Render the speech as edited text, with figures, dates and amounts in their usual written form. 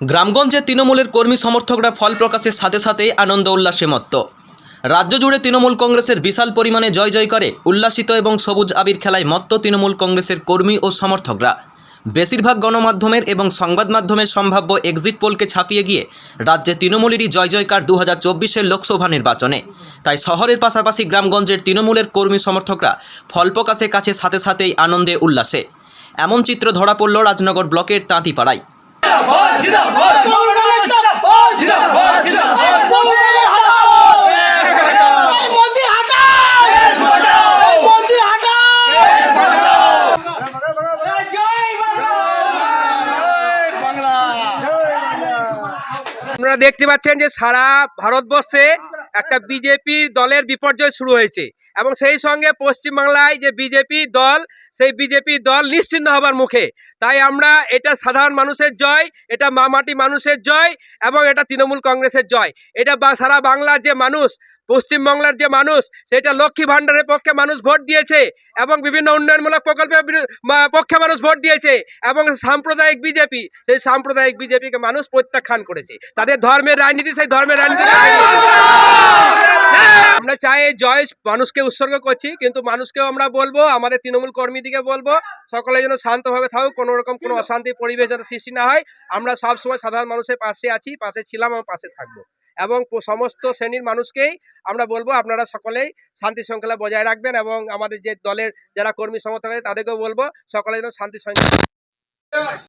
গ্রামগঞ্জে তৃণমূলের কর্মী সমর্থকরা ফল প্রকাশের সাথে সাথে আনন্দ উল্লাসে মত্ত। রাজ্য জুড়ে তৃণমূল কংগ্রেসের বিশাল পরিমাণে জয় জয় করে উল্লাসিত এবং সবুজ আবির খেলায় মত্ত তৃণমূল কংগ্রেসের কর্মী ও সমর্থকরা। বেশিরভাগ গণমাধ্যমের এবং সংবাদ মাধ্যমের সম্ভাব্য এক্সিট পোলকে ছাপিয়ে গিয়ে রাজ্যে তৃণমূলেরই জয় জয়কার 2024-এর লোকসভা নির্বাচনে। তাই শহরের পাশাপাশি গ্রামগঞ্জের তৃণমূলের কর্মী সমর্থকরা ফল প্রকাশের কাছে সাথে সাথেই আনন্দে উল্লাসে। এমন চিত্র ধরা পড়ল রাজনগর ব্লকের তাঁতিপাড়ায়। আপনারা দেখতে পাচ্ছেন যে সারা ভারতবর্ষে একটা বিজেপি দলের বিপর্যয় শুরু হয়েছে এবং সেই সঙ্গে পশ্চিমবাংলায় যে বিজেপি দল, সেই বিজেপি দল নিশ্চিহ্ন হবার মুখে। তাই আমরা এটা সাধারণ মানুষের জয়, এটা মামাটি মানুষের জয় এবং এটা তৃণমূল কংগ্রেসের জয়। এটা সারা বাংলার যে মানুষ, পশ্চিমবাংলার যে মানুষ, সেটা লক্ষ্মী ভাণ্ডারের পক্ষে মানুষ ভোট দিয়েছে এবং বিভিন্ন উন্নয়নমূলক প্রকল্পের পক্ষে মানুষ ভোট দিয়েছে এবং সাম্প্রদায়িক বিজেপি, সেই সাম্প্রদায়িক বিজেপিকে মানুষ প্রত্যাখ্যান করেছে। তাদের ধর্মের রাজনীতি, সেই ধর্মের রাজনীতি আমরা চাই এই জয় মানুষকে উৎসর্গ করছি, কিন্তু মানুষকেও আমরা বলবো, আমাদের তৃণমূল কর্মীদিকে বলবো, সকলে যেন শান্তভাবে থাকুক, কোনো রকম কোনো অশান্তির পরিবেশ যেন সৃষ্টি না হয়। আমরা সবসময় সাধারণ মানুষের পাশে আছি, পাশে ছিলাম এবং পাশে থাকবো এবং সমস্ত শ্রেণীর মানুষকেই আমরা বলবো আপনারা সকলেই শান্তি শৃঙ্খলা বজায় রাখবেন এবং আমাদের যে দলের যারা কর্মী সমর্থক আছে তাদেরকেও বলবো সকলে যেন শান্তি শৃঙ্খলা